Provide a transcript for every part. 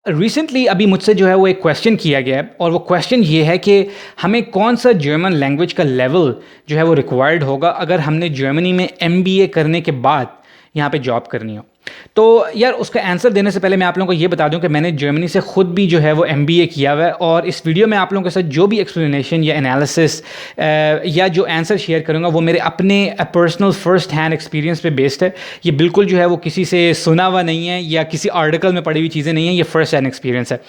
Recently अभी मुझसे जो है वो एक क्वेश्चन किया गया है और वो क्वेश्चन ये है कि हमें कौन सा जर्मन लैंग्वेज का लेवल जो है वो रिक्वायर्ड होगा अगर हमने जर्मनी में एमबीए करने के बाद यहाँ पे जॉब करनी हो। तो यार उसका आंसर देने से पहले मैं आप लोगों को ये बता दूं कि मैंने जर्मनी से खुद भी जो है वो एमबीए किया हुआ है और इस वीडियो में आप लोगों के साथ जो भी एक्सप्लेनेशन या एनालिसिस या जो आंसर शेयर करूंगा वो मेरे अपने पर्सनल फर्स्ट हैंड एक्सपीरियंस पे बेस्ड है। ये बिल्कुल जो है वो किसी से सुना हुआ नहीं है या किसी आर्टिकल में पढ़ी हुई चीज़ें नहीं है, ये फर्स्ट हैंड एक्सपीरियंस है।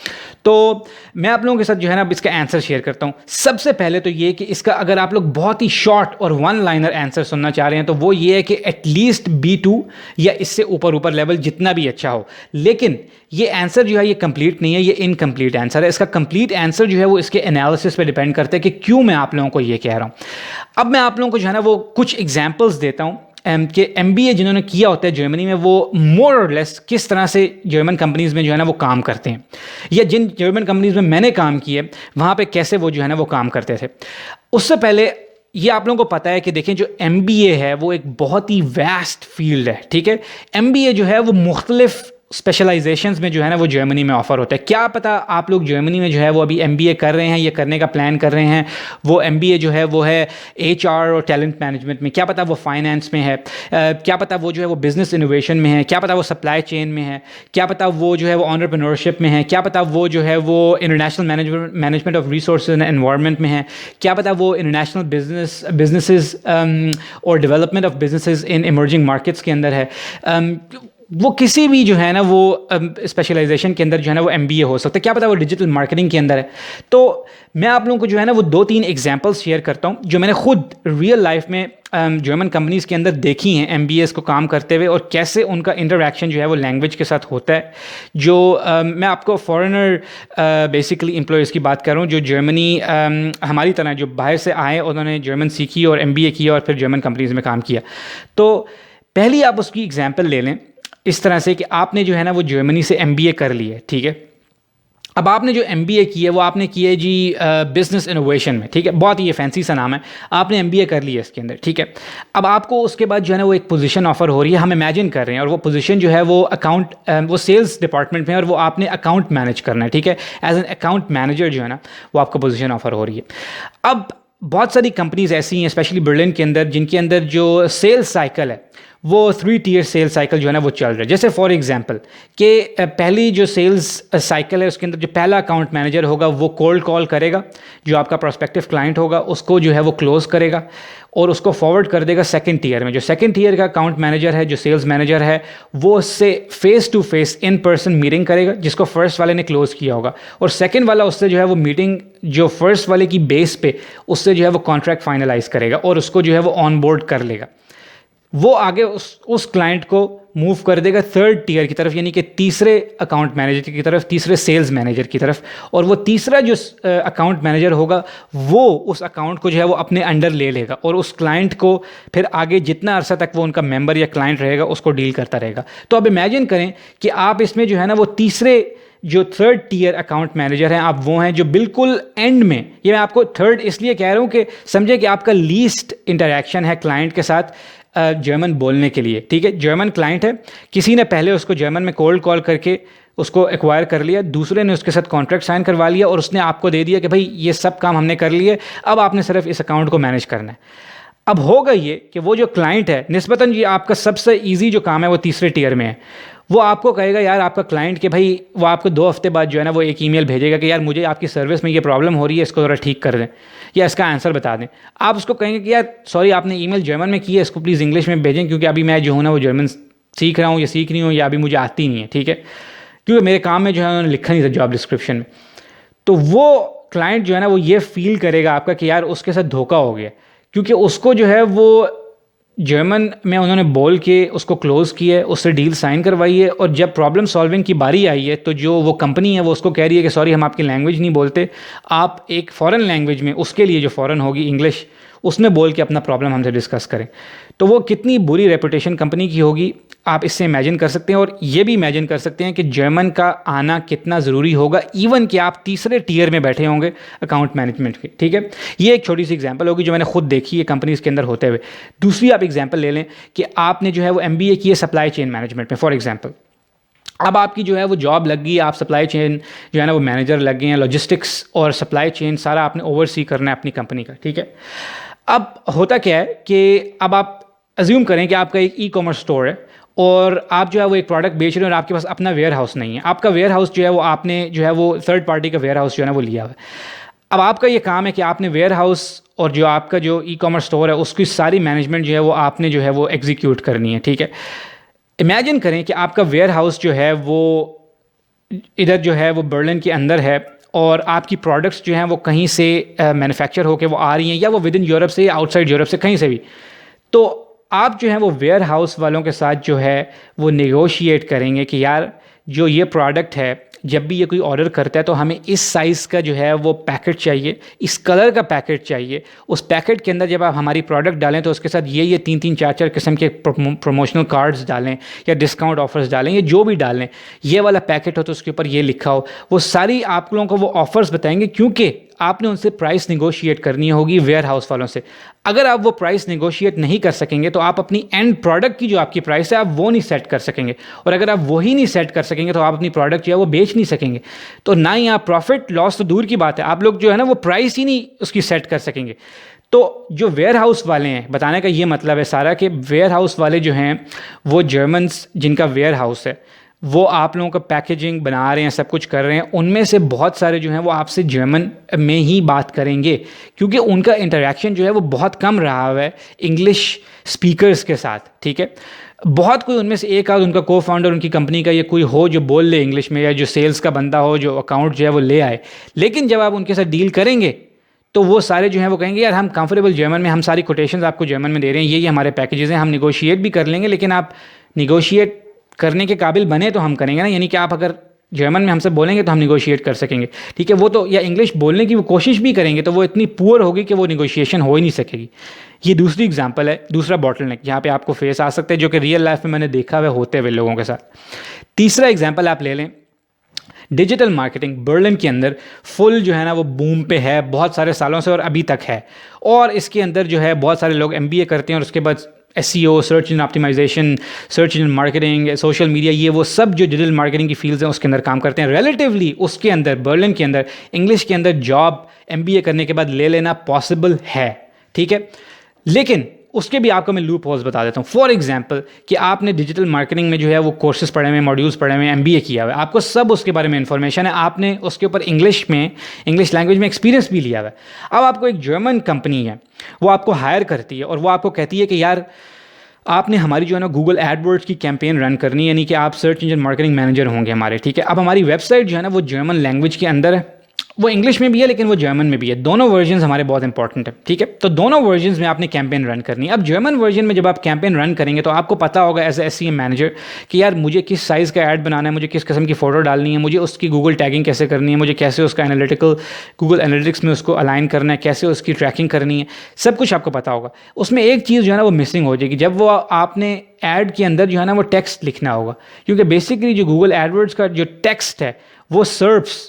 तो मैं आप लोगों के साथ जो है ना अब इसका आंसर शेयर करता हूँ। सबसे पहले तो ये कि इसका अगर आप लोग बहुत ही शॉर्ट और वन लाइनर आंसर सुनना चाह रहे हैं तो वो ये है कि एटलीस्ट B2 या इससे ऊपर ऊपर लेवल जितना भी अच्छा हो। लेकिन ये आंसर जो है ये कंप्लीट नहीं है, ये इनकम्प्लीट आंसर है। इसका कंप्लीट आंसर जो है वो इसके एनालिसिस पे डिपेंड करता है कि क्यों मैं आप लोगों को ये कह रहा हूँ। अब मैं आप लोगों को जो है ना वो कुछ एग्जांपल्स देता हूँ कि एमबीए जिन्होंने किया होता है जर्मनी में वो मोर और लेस किस तरह से जर्मन कंपनीज़ में जो है ना वो काम करते हैं, या जिन जर्मन कंपनीज़ में मैंने काम किए वहाँ पे कैसे वो जो है ना वो काम करते थे। उससे पहले ये आप लोगों को पता है कि देखें जो एमबीए है वो एक बहुत ही वास्ट फील्ड है, ठीक है। एमबीए जो है वो मुख्तलिफ स्पेशलाइजेशंस में जो है ना वो जर्मनी में ऑफर होता है। क्या पता आप लोग जर्मनी में जो है वो अभी एमबीए कर रहे हैं या करने का प्लान कर रहे हैं, वो एमबीए जो है वो है एचआर और टैलेंट मैनेजमेंट में, क्या पता वो फाइनेंस में है, क्या पता वो जो है वो बिजनेस इनोवेशन में है, क्या पता वो सप्लाई चेन में है, क्या पता वो जो है वो एंटरप्रेन्योरशिप में है, क्या पता वो जो है वो international management of resources and environment में है, क्या पता वो इंटरनेशनल बिजनेसेस और development of businesses in emerging markets के अंदर है। वो किसी भी जो है ना वो स्पेशलाइजेशन के अंदर जो है ना वो एमबीए हो सकता है, क्या पता वो डिजिटल मार्केटिंग के अंदर है। तो मैं आप लोगों को जो है ना वो 2-3 एग्जांपल्स शेयर करता हूँ जो मैंने खुद रियल लाइफ में जर्मन कंपनीज़ के अंदर देखी हैं एमबीएस को काम करते हुए और कैसे उनका इंटरेक्शन जो है वो लैंग्वेज के साथ होता है। जो मैं आपको फॉरेनर बेसिकली एम्प्लॉयज़ की बात कर रहा हूँ जो जर्मनी हमारी तरह जो बाहर से आए, उन्होंने जर्मन सीखी और एमबीए किया और फिर जर्मन कंपनीज़ में काम किया। तो पहली आप उसकी एग्जाम्पल ले लें इस तरह से कि आपने जो है ना वो जर्मनी से एमबीए कर लिया है, ठीक है। अब आपने जो एमबीए की है वो आपने की है जी बिजनेस इनोवेशन में, ठीक है। बहुत ही ये फैंसी सा नाम है, आपने एमबीए कर लिया इसके अंदर, ठीक है। अब आपको उसके बाद जो है ना वो एक पोजीशन ऑफर हो रही है, हम इमेजिन कर रहे हैं, और वो पोजीशन जो है वो वो सेल्स डिपार्टमेंट में है और वो आपने अकाउंट मैनेज करना है, ठीक है। एज एन अकाउंट मैनेजर जो है ना वो आपको पोजीशन ऑफर हो रही है। अब बहुत सारी कंपनीज ऐसी हैं स्पेशली बर्लिन के अंदर जिनके अंदर जो सेल्स साइकिल है वो 3 टियर सेल्स साइकिल जो है ना वो चल रहा है। जैसे फॉर एग्जांपल कि पहली जो सेल्स साइकिल है उसके अंदर जो पहला अकाउंट मैनेजर होगा वो कोल्ड कॉल करेगा, जो आपका प्रोस्पेक्टिव क्लाइंट होगा उसको जो है वो क्लोज करेगा और उसको फॉरवर्ड कर देगा सेकंड टियर में। जो सेकंड टियर का अकाउंट मैनेजर है, जो सेल्स मैनेजर है, वो उससे face to face in person meeting करेगा जिसको फर्स्ट वाले ने क्लोज किया होगा, और सेकंड वाला उससे जो है वो मीटिंग जो फर्स्ट वाले की बेस पे उससे जो है वो कॉन्ट्रैक्ट फाइनलाइज करेगा और उसको जो है वो ऑन बोर्ड कर लेगा। वो आगे उस क्लाइंट को मूव कर देगा थर्ड टियर की तरफ, यानी कि तीसरे अकाउंट मैनेजर की तरफ, तीसरे सेल्स मैनेजर की तरफ, और वो तीसरा जो अकाउंट मैनेजर होगा वो उस अकाउंट को जो है वो अपने अंडर ले लेगा और उस क्लाइंट को फिर आगे जितना अरसा तक वो उनका मेंबर या क्लाइंट रहेगा उसको डील करता रहेगा। तो अब इमेजिन करें कि आप इसमें जो है ना वो तीसरे जो थर्ड टियर अकाउंट मैनेजर हैं आप वो हैं जो बिल्कुल एंड में, ये मैं आपको थर्ड इसलिए कह रहा हूँ कि समझे कि आपका लीस्ट इंटरेक्शन है क्लाइंट के साथ जर्मन बोलने के लिए, ठीक है। जर्मन क्लाइंट है, किसी ने पहले उसको जर्मन में कोल्ड कॉल करके उसको एक्वायर कर लिया, दूसरे ने उसके साथ कॉन्ट्रैक्ट साइन करवा लिया और उसने आपको दे दिया कि भाई ये सब काम हमने कर लिए, अब आपने सिर्फ इस अकाउंट को मैनेज करना है। अब होगा ये कि वो जो क्लाइंट है निस्बतन ये आपका सबसे ईजी जो काम है वो तीसरे टियर में है, वो आपको कहेगा यार आपका क्लाइंट कि भाई वो आपको 2 हफ्ते बाद जो है ना वो एक ईमेल भेजेगा कि यार मुझे आपकी सर्विस में ये प्रॉब्लम हो रही है, इसको ज़रा ठीक कर दें या इसका आंसर बता दें। आप उसको कहेंगे कि यार सॉरी आपने ईमेल जर्मन में की है, इसको प्लीज़ इंग्लिश में भेजें क्योंकि अभी मैं जो हूँ ना वो जर्मन सीख रहा हूँ या सीख रही हूँ या अभी मुझे आती नहीं है, ठीक है, क्योंकि मेरे काम में जो है उन्होंने लिखा नहीं था जॉब डिस्क्रिप्शन में। तो वो क्लाइंट जो है ना वो ये फील करेगा आपका कि यार उसके साथ धोखा हो गया, क्योंकि उसको जो है वो जर्मन में उन्होंने बोल के उसको क्लोज़ किया है, उससे डील साइन करवाई है, और जब प्रॉब्लम सॉल्विंग की बारी आई है तो जो वो कंपनी है वो उसको कह रही है कि सॉरी हम आपकी लैंग्वेज नहीं बोलते, आप एक फ़ॉरेन लैंग्वेज में, उसके लिए जो फ़ॉरेन होगी इंग्लिश, उसमें बोल के अपना प्रॉब्लम हमसे डिस्कस करें। तो वो कितनी बुरी रेपुटेशन कंपनी की होगी आप इससे इमेजिन कर सकते हैं, और ये भी इमेजिन कर सकते हैं कि जर्मन का आना कितना ज़रूरी होगा, इवन कि आप तीसरे टियर में बैठे होंगे अकाउंट मैनेजमेंट के, ठीक है। ये एक छोटी सी एग्जांपल होगी जो मैंने खुद देखी है कंपनीज़ के अंदर होते हुए। दूसरी आप एग्जांपल ले लें कि आपने जो है वो एमबीए की है सप्लाई चेन मैनेजमेंट में फॉर एग्जांपल, अब आपकी जो है वो जॉब लग गई, आप सप्लाई चेन जो है ना वो मैनेजर लग गए हैं, लॉजिस्टिक्स और सप्लाई चेन सारा आपने ओवरसी करना है अपनी कंपनी का, ठीक है। अब होता क्या है कि अब आप अज्यूम करें कि आपका एक ई कॉमर्स स्टोर है और आप जो है वो एक प्रोडक्ट बेच रहे हो और आपके पास अपना वेयर हाउस नहीं है। आपका वेयर हाउस जो है वो आपने जो है वो थर्ड पार्टी का वेयर हाउस जो है ना वो लिया हुआ है। अब आपका ये काम है कि आपने वेयर हाउस और जो आपका जो ई कॉमर्स स्टोर है उसकी सारी मैनेजमेंट जो है वो आपने जो है वो एग्जीक्यूट करनी है, ठीक है। इमेजिन करें कि आपका वेयर हाउस जो है वो इधर जो है वो बर्लिन के अंदर है और आपकी प्रोडक्ट्स जो हैं वो कहीं से मैन्युफैक्चर होकर वो आ रही हैं, या वो विद इन यूरोप से या आउटसाइड यूरोप से कहीं से भी। तो आप जो है वो वेयर हाउस वालों के साथ जो है वो नेगोशिएट करेंगे कि यार जो ये प्रोडक्ट है, जब भी ये कोई ऑर्डर करता है तो हमें इस साइज़ का जो है वो पैकेट चाहिए, इस कलर का पैकेट चाहिए। उस पैकेट के अंदर जब आप हमारी प्रोडक्ट डालें तो उसके साथ ये 3-3 4-4 किस्म के प्रमोशनल कार्ड्स डालें या डिस्काउंट ऑफर्स डालें, या जो भी डालें, ये वाला पैकेट हो तो उसके ऊपर ये लिखा हो। वो सारी आप लोगों को वो ऑफर्स बताएंगे, क्योंकि आपने उनसे प्राइस निगोशिएट करनी होगी वेयर हाउस वालों से। अगर आप वो प्राइस निगोशिएट नहीं कर सकेंगे तो आप अपनी एंड प्रोडक्ट की जो आपकी प्राइस है आप वो नहीं सेट कर सकेंगे, और अगर आप वही नहीं सेट कर सकेंगे तो आप अपनी प्रोडक्ट जो है वो बेच नहीं सकेंगे। तो ना ही आप प्रॉफिट लॉस तो दूर की बात है, आप लोग जो है ना वो प्राइस ही नहीं उसकी सेट कर सकेंगे। तो जो वेयर हाउस वाले हैं, बताने का ये मतलब है सारा कि वेयर हाउस वाले जो हैं वो जर्मन्स जिनका वेयर हाउस है वो आप लोगों का पैकेजिंग बना रहे हैं, सब कुछ कर रहे हैं, उनमें से बहुत सारे जो हैं वो आपसे जर्मन में ही बात करेंगे, क्योंकि उनका इंटरेक्शन जो है वो बहुत कम रहा हुआ है इंग्लिश स्पीकर्स के साथ, ठीक है। बहुत कोई उनमें से एक आध उनका को फाउंडर उनकी कंपनी का ये कोई हो जो बोल ले इंग्लिश में, या जो सेल्स का बंदा हो जो अकाउंट जो है वो ले आए, लेकिन जब आप उनके साथ डील करेंगे तो वो सारे जो हैं वो कहेंगे यार हम कंफर्टेबल जर्मन में, हम सारी कोटेशंस आपको जर्मन में दे रहे हैं, ये हमारे पैकेजेस हैं, हम निगोशिएट भी कर लेंगे, लेकिन आप निगोशिएट करने के काबिल बने तो हम करेंगे ना, यानी कि आप अगर जर्मन में हमसे बोलेंगे तो हम निगोशिएट कर सकेंगे, ठीक है। वो तो या इंग्लिश बोलने की वो कोशिश भी करेंगे तो वो इतनी पुअर होगी कि वो निगोशिएशन हो ही नहीं सकेगी। ये दूसरी एग्जांपल है, दूसरा बॉटलनेक जहाँ पे आपको फेस आ सकते हैं, जो कि रियल लाइफ में मैंने देखा हुआ होते हुए लोगों के साथ। तीसरा एग्जाम्पल आप ले लें, डिजिटल मार्केटिंग बर्लिन के अंदर फुल जो है ना वो बूम पे है बहुत सारे सालों से और अभी तक है, और इसके अंदर जो है बहुत सारे लोग MBA करते हैं और उसके बाद SEO, search engine optimisation, search engine marketing, social media, ये वो सब जो डिजिटल मार्केटिंग की फील्ड्स हैं उसके अंदर काम करते हैं। रिलेटिवली उसके अंदर बर्लिन के अंदर इंग्लिश के अंदर जॉब MBA करने के बाद ले लेना पॉसिबल है, ठीक है। लेकिन उसके भी आपको मैं लूप होल्स बता देता हूँ। फॉर एग्जांपल कि आपने डिजिटल मार्केटिंग में जो है वो कोर्सेज पढ़े हुए, मॉड्यूल्स पढ़े हुए, MBA किया हुआ है, आपको सब उसके बारे में इंफॉर्मेशन है, आपने उसके ऊपर इंग्लिश लैंग्वेज में एक्सपीरियंस भी लिया हुआ है। अब आपको एक जर्मन कंपनी है वो आपको हायर करती है और वो आपको कहती है कि यार आपने हमारी जो है ना गूगल एडवर्ड्स की कैंपेन रन करनी है, यानी कि आप सर्च इंजन मार्केटिंग मैनेजर होंगे हमारे, ठीक है। अब हमारी वेबसाइट जो है ना वो जर्मन लैंग्वेज के अंदर है, वो इंग्लिश में भी है लेकिन वो जर्मन में भी है, दोनों वर्जन्स हमारे बहुत इंपॉर्टेंट है, ठीक है। तो दोनों वर्जन्स में आपने कैंपेन रन करनी है। अब जर्मन वर्जन में जब आप कैंपेन रन करेंगे तो आपको पता होगा एज ए SEM मैनेजर कि यार मुझे किस साइज़ का ऐड बनाना है, मुझे किस किस्म की फ़ोटो डालनी है, मुझे उसकी गूगल टैगिंग कैसे करनी है, मुझे कैसे उसका गूगल एनालिटिक्स में उसको अलाइन करना है, कैसे उसकी ट्रैकिंग करनी है, सब कुछ आपको पता होगा। उसमें एक चीज़ जो है ना वो मिसिंग हो जाएगी, जब वो आपने ऐड के अंदर जो है ना वो टेक्स्ट लिखना होगा, क्योंकि बेसिकली जो गूगल एडवर्ड्स का जो टेक्स्ट है वो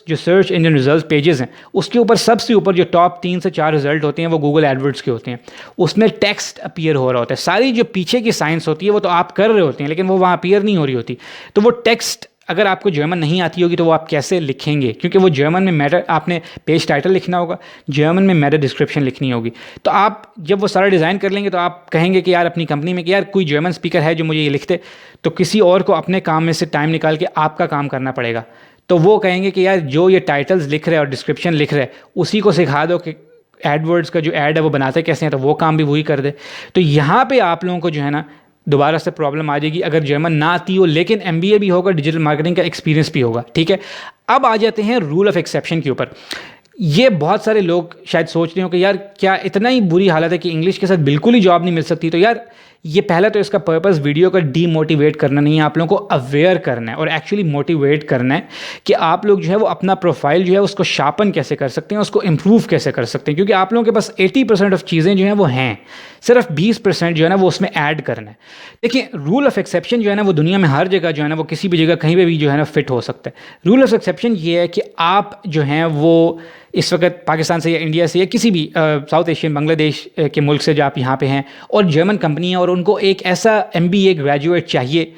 जो सर्च इंजन रिजल्ट पेजेस हैं उसके ऊपर सबसे ऊपर जो टॉप 3 से 4 रिजल्ट होते हैं वो गूगल एडवर्ड्स के होते हैं, उसमें टेक्स्ट अपीयर हो रहा होता है। सारी जो पीछे की साइंस होती है वो तो आप कर रहे होते हैं लेकिन वो वहाँ अपीयर नहीं हो रही होती। तो वो टेक्स्ट अगर आपको जर्मन नहीं आती होगी तो वो आप कैसे लिखेंगे, क्योंकि वो जर्मन में मैटर, आपने पेज टाइटल लिखना होगा, जर्मन में मैटर डिस्क्रिप्शन लिखनी होगी। तो आप जब वो सारा डिज़ाइन कर लेंगे तो आप कहेंगे कि यार अपनी कंपनी में कि यार कोई जर्मन स्पीकर है जो मुझे ये लिखते, तो किसी और को अपने काम में से टाइम निकाल के आपका काम करना पड़ेगा। तो वो कहेंगे कि यार जो ये टाइटल्स लिख रहे हैं और डिस्क्रिप्शन लिख रहे हैं उसी को सिखा दो कि एडवर्ड्स का जो ऐड है वो बनाते कैसे हैं, तो वो काम भी वही कर दे। तो यहाँ पे आप लोगों को जो है ना दोबारा से प्रॉब्लम आ जाएगी अगर जर्मन ना आती हो लेकिन MBA भी होगा, डिजिटल मार्केटिंग का एक्सपीरियंस भी होगा, ठीक है। अब आ जाते हैं रूल ऑफ एक्सेप्शन के ऊपर। ये बहुत सारे लोग शायद सोच रहे हो कि यार क्या इतना ही बुरी हालत है कि इंग्लिश के साथ बिल्कुल ही जॉब नहीं मिल सकती। तो यार ये पहला तो इसका पर्पस वीडियो का डीमोटिवेट करना नहीं है, आप लोगों को अवेयर करना है और एक्चुअली मोटिवेट करना है कि आप लोग जो है वो अपना प्रोफाइल जो है उसको शार्पन कैसे कर सकते हैं, उसको इम्प्रूव कैसे कर सकते हैं, क्योंकि आप लोगों के पास 80% ऑफ चीज़ें जो हैं वो हैं, सिर्फ 20% जो है ना वो उसमें ऐड करना है। देखिए रूल ऑफ एक्सेप्शन जो है ना वो दुनिया में हर जगह जो है ना वो किसी भी जगह कहीं पे भी जो है ना फिट हो सकता है। रूल ऑफ एक्सेप्शन ये है कि आप जो हैं वो इस वक्त पाकिस्तान से या इंडिया से या किसी भी साउथ एशियन बांग्लादेश के मुल्क से जो आप यहाँ पे हैं और जर्मन कंपनी है और उनको एक ऐसा MBA ग्रेजुएट चाहिए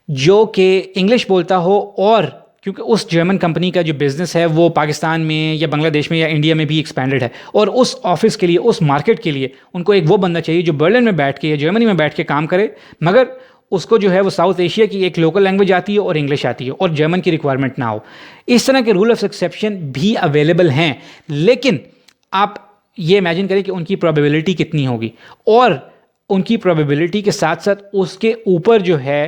जो कि इंग्लिश बोलता हो, और क्योंकि उस जर्मन कंपनी का जो बिज़नेस है वो पाकिस्तान में या बांग्लादेश में या इंडिया में भी एक्सपेंडेड है, और उस ऑफिस के लिए, उस मार्केट के लिए उनको एक वो बंदा चाहिए जो बर्लिन में बैठ के या जर्मनी में बैठ के काम करे, मगर उसको जो है वो साउथ एशिया की एक लोकल लैंग्वेज आती है और इंग्लिश आती है और जर्मन की रिक्वायरमेंट ना हो। इस तरह के रूल ऑफ एक्सेप्शन भी अवेलेबल हैं, लेकिन आप ये इमेजिन करें कि उनकी प्रोबेबिलिटी कितनी होगी, और उनकी प्रोबेबिलिटी के साथ साथ उसके ऊपर जो है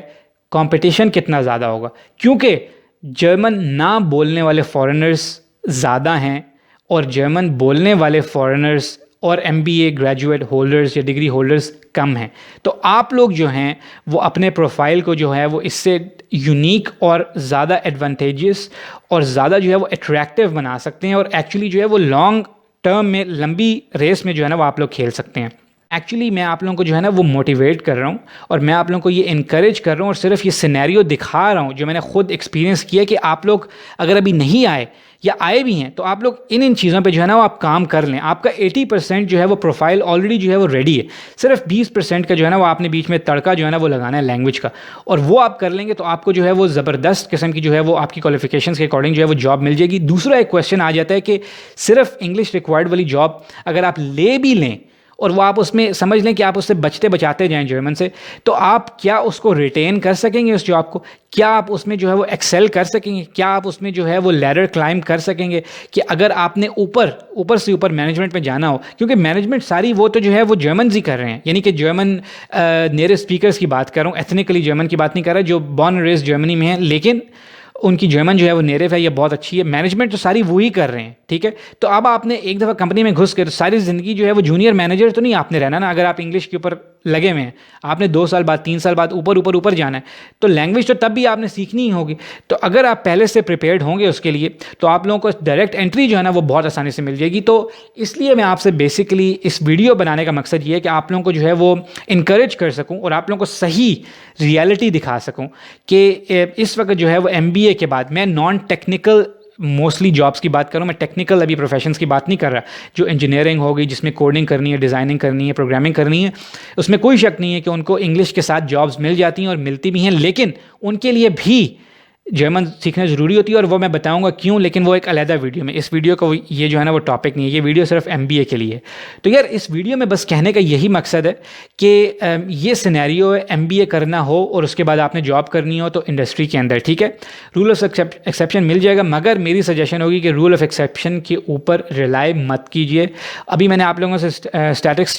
कंपटीशन कितना ज़्यादा होगा, क्योंकि जर्मन ना बोलने वाले फॉरेनर्स ज़्यादा हैं और जर्मन बोलने वाले फॉरेनर्स और एमबीए ग्रेजुएट होल्डर्स या डिग्री होल्डर्स कम हैं। तो आप लोग जो हैं वो अपने प्रोफाइल को जो है वो इससे यूनिक और ज़्यादा एडवांटेजियस और ज़्यादा जो है वो अट्रैक्टिव बना सकते हैं, और एक्चुअली जो है वो लॉन्ग टर्म में, लंबी रेस में जो है ना वो आप लोग खेल सकते हैं। एक्चुअली मैं आप लोगों को जो है ना वो मोटिवेट कर रहा हूँ और मैं आप लोगों को ये इनकरेज कर रहा हूँ और सिर्फ ये सिनेरियो दिखा रहा हूँ जो मैंने खुद एक्सपीरियंस किया कि आप लोग अगर अभी नहीं आए या आए भी हैं तो आप लोग इन चीज़ों पे जो है ना वो आप काम कर लें। आपका 80% जो है वो प्रोफाइल ऑलरेडी जो है वो रेडी है, सिर्फ 20% का जो है ना वो आपने बीच में तड़का जो है ना वो लगाना है लैंग्वेज का, और वो आप कर लेंगे तो आपको जो है वो ज़बरदस्त किस्म की जो है वो आपकी क्वालिफिकेशंस के अकॉर्डिंग जो है वो जॉब मिल जाएगी। दूसरा एक क्वेश्चन आ जाता है कि सिर्फ इंग्लिश रिक्वायर्ड वाली जॉब अगर आप ले भी लें और वो आप उसमें समझ लें कि आप उससे बचते बचाते जाएं जर्मन से, तो आप क्या उसको रिटेन कर सकेंगे उस जॉब को? क्या आप उसमें जो है वो एक्सेल कर सकेंगे? क्या आप उसमें जो है वो लैडर क्लाइंब कर सकेंगे कि अगर आपने ऊपर से ऊपर मैनेजमेंट में जाना हो? क्योंकि मैनेजमेंट सारी वो तो जो है वो जर्मन ही कर रहे हैं, यानी कि जर्मन नेटिव स्पीकर्स की बात कर रहा हूँ, एथनिकली जर्मन की बात नहीं कर रहा, जो बॉर्न एंड रेज्ड जर्मनी में है लेकिन उनकी जर्मन जो है वो नेटिव है, ये बहुत अच्छी है। मैनेजमेंट तो सारी वही कर रहे हैं, ठीक है। तो अब आपने एक दफ़ा कंपनी में घुस के तो सारी ज़िंदगी जो है वो जूनियर मैनेजर तो नहीं आपने रहना ना। अगर आप इंग्लिश के ऊपर लगे हुए हैं, आपने 2 साल बाद 3 साल बाद ऊपर जाना है, तो लैंग्वेज तो तब भी आपने सीखनी ही होगी। तो अगर आप पहले से प्रिपेयर्ड होंगे उसके लिए तो आप लोगों को डायरेक्ट एंट्री जो है ना वो बहुत आसानी से मिल जाएगी। तो इसलिए मैं आपसे बेसिकली इस वीडियो बनाने का मकसद ये है कि आप लोगों को जो है वो इनकरेज कर सकूँ और आप लोगों को सही रियलिटी दिखा सकूँ कि इस वक्त जो है वो MBA के बाद, मैं नॉन टेक्निकल मोस्टली जॉब्स की बात करूँ, मैं टेक्निकल अभी प्रोफेशंस की बात नहीं कर रहा, जो इंजीनियरिंग होगी जिसमें कोडिंग करनी है, डिज़ाइनिंग करनी है, प्रोग्रामिंग करनी है, उसमें कोई शक नहीं है कि उनको इंग्लिश के साथ जॉब्स मिल जाती हैं और मिलती भी हैं, लेकिन उनके लिए भी जर्मन सीखना ज़रूरी होती है और वो मैं बताऊंगा क्यों, लेकिन वो एक अलहदा वीडियो में। इस वीडियो को ये जो है ना वो टॉपिक नहीं है, ये वीडियो सिर्फ MBA के लिए। तो यार इस वीडियो में बस कहने का यही मकसद है कि ये सिनेरियो है, MBA करना हो और उसके बाद आपने जॉब करनी हो तो इंडस्ट्री के अंदर, ठीक है, रूल ऑफ एक्सेप्शन मिल जाएगा, मगर मेरी सजेशन होगी कि रूल ऑफ एक्सेप्शन के ऊपर रिलाई मत कीजिए। अभी मैंने आप लोगों से स्टैटिस्टिक्स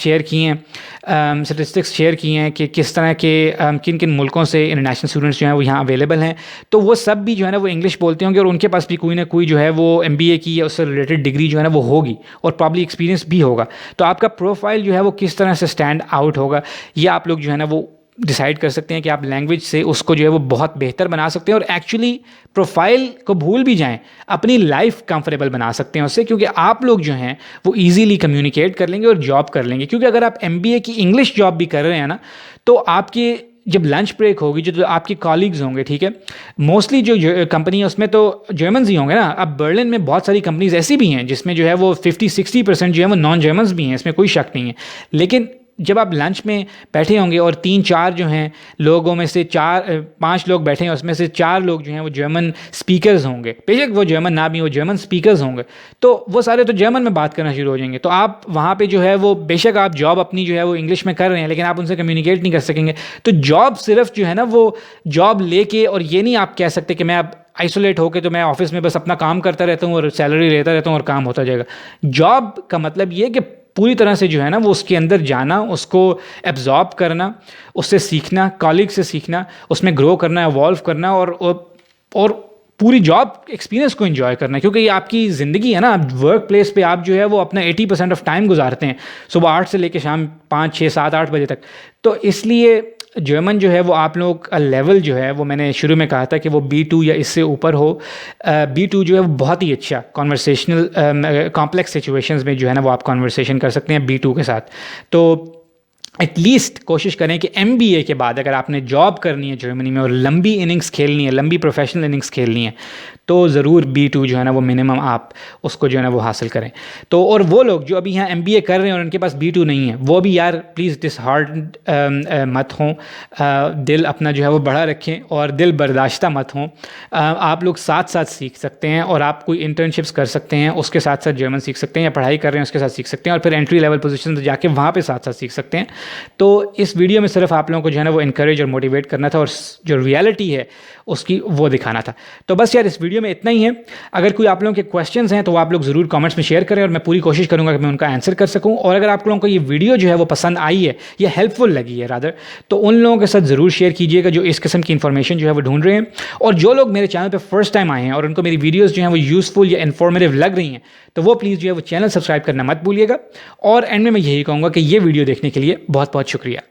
शेयर किए हैं कि किस तरह के किन किन मुल्कों से इंटरनेशनल स्टूडेंट्स जो हैं वो यहाँ अवेलेबल हैं, तो वो सब भी जो है ना वो इंग्लिश बोलते होंगे और उनके पास भी कोई ना कोई जो है वो MBA की या उससे रिलेटेड डिग्री जो है ना वो होगी और प्रॉब्ली एक्सपीरियंस भी होगा। तो आपका प्रोफाइल जो है वो किस तरह से स्टैंड आउट होगा, ये आप लोग जो है ना वो डिसाइड कर सकते हैं कि आप लैंग्वेज से उसको जो है वो बहुत बेहतर बना सकते हैं और एक्चुअली प्रोफाइल को भूल भी जाएं, अपनी लाइफ कंफर्टेबल बना सकते हैं उससे, क्योंकि आप लोग जो हैं वो इजीली कम्युनिकेट कर लेंगे और जॉब कर लेंगे। क्योंकि अगर आप MBA की इंग्लिश जॉब भी कर रहे हैं ना, तो आपके जब लंच ब्रेक होगी, जो आपके कॉलीग्स होंगे, ठीक है, मोस्टली जो कंपनी है उसमें तो जर्मन्स ही होंगे ना। अब बर्लिन में बहुत सारी कंपनीज ऐसी भी हैं जिसमें जो है वो 50-60% जो है वो नॉन जर्मन्स भी हैं, इसमें कोई शक नहीं है। लेकिन जब आप लंच में बैठे होंगे और 3-4 जो हैं लोगों में से 4-5 लोग बैठे हैं, उसमें से 4 लोग जो हैं वो जर्मन स्पीकर्स होंगे, बेशक वो जर्मन ना भी हो, जर्मन स्पीकर्स होंगे, तो वो सारे तो जर्मन में बात करना शुरू हो जाएंगे। तो आप वहाँ पे जो है वो बेशक आप जॉब अपनी जो है वो इंग्लिश में कर रहे हैं, लेकिन आप उनसे कम्युनिकेट नहीं कर सकेंगे। तो जॉब सिर्फ जो है ना वो जॉब लेके, और ये नहीं आप कह सकते कि मैं अब आइसोलेट होकर तो मैं ऑफिस में बस अपना काम करता रहता हूँ और सैलरी लेता रहता हूँ और काम होता जाएगा। जॉब का मतलब ये है कि पूरी तरह से जो है ना वो उसके अंदर जाना, उसको एब्जॉर्ब करना, उससे सीखना, कॉलीग से सीखना, उसमें ग्रो करना, इवॉल्व करना और पूरी जॉब एक्सपीरियंस को एंजॉय करना। क्योंकि ये आपकी ज़िंदगी है ना, वर्क प्लेस पे आप जो है वो अपना 80% ऑफ टाइम गुजारते हैं, सुबह 8 से लेकर शाम 5, 6, 7, 8 बजे तक। तो इसलिए जर्मन जो है वो आप लोगों का लेवल जो है वो मैंने शुरू में कहा था कि वो B2 या इससे ऊपर हो। B2 जो है वो बहुत ही अच्छा कॉन्वर्सेशनल कॉम्प्लेक्स सिचुएशंस में जो है ना वो आप कॉन्वर्सेशन कर सकते हैं B2 के साथ। तो एटलीस्ट कोशिश करें कि MBA के बाद अगर आपने जॉब करनी है जर्मनी में और लंबी इनिंग्स खेलनी है, लंबी प्रोफेशनल इनिंग्स खेलनी है, तो ज़रूर B2 जो है ना वो मिनिमम आप उसको जो है ना वो हासिल करें। तो और वो लोग जो अभी यहाँ MBA कर रहे हैं और उनके पास B2 नहीं है, वो भी यार प्लीज़ डिसहार्टन्ड मत हों, दिल अपना जो है वो बड़ा रखें और दिल बर्दाश्ता मत हों। आप लोग साथ साथ सीख सकते हैं और आप कोई इंटर्नशिप्स कर सकते हैं, उसके साथ साथ जर्मन सीख सकते हैं, या पढ़ाई कर रहे हैं उसके साथ सीख सकते हैं, और फिर एंट्री लेवल पोजीशन पर जाके वहाँ पे साथ साथ सीख सकते हैं। तो इस वीडियो में सिर्फ आप लोगों को जो है ना वो इनकरेज और मोटिवेट करना था और जो रियलिटी है उसकी वो दिखाना था। तो बस यार इस वीडियो में इतना ही है। अगर कोई आप लोगों के क्वेश्चंस हैं तो वो आप लोग ज़रूर कमेंट्स में शेयर करें और मैं पूरी कोशिश करूंगा कि मैं उनका आंसर कर सकूं। और अगर आप लोगों को ये वीडियो जो है वो पसंद आई है या हेल्पफुल लगी है रादर, तो उन लोगों के साथ ज़रूर शेयर कीजिएगा जो इस किस्म की इन्फॉर्मेशन जो है वो ढूंढ रहे हैं। और जो लोग मेरे चैनल पर फर्स्ट टाइम आए हैं और उनको मेरी वीडियोज़ जो हैं वो यूज़फुल या इन्फॉर्मेटिव लग रही हैं, तो वो प्लीज़ जो है वो चैनल सब्सक्राइब करना मत भूलिएगा। और एंड में मैं यही कहूँगा कि ये वीडियो देखने के लिए बहुत बहुत शुक्रिया।